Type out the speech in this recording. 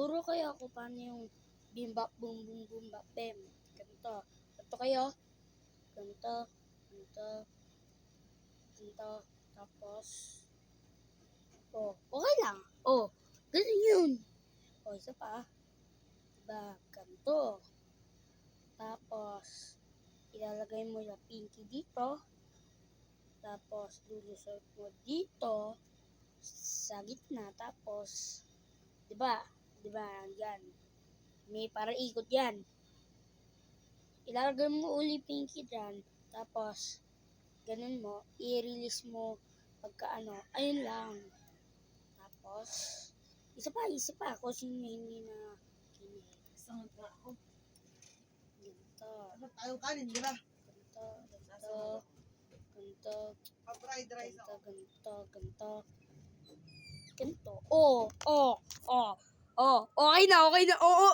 Turo kayo ako paano yung bimbap, boom, boom, boom, bap, bem. Ganito. Ganito kayo. Ganito. Ganito. Ganito. Tapos, okay lang. Ganun yun. Isa pa. Diba? Ganito. Tapos, ilalagay mo yung pinky dito. Tapos, lulusot mo dito sa gitna. Tapos, diba? Yan. May para ikot yan. Ilalagay mo uli pinky dyan. Tapos, ganun mo. I-release mo pagka ayun lang. Tapos, isa pa. Kung sino hindi na kinig. Isang pa ako. Ganito. Ano tayo kanin, di ba? Ganito. Pa-fried rice ako. Ganito. Okay na. Oo.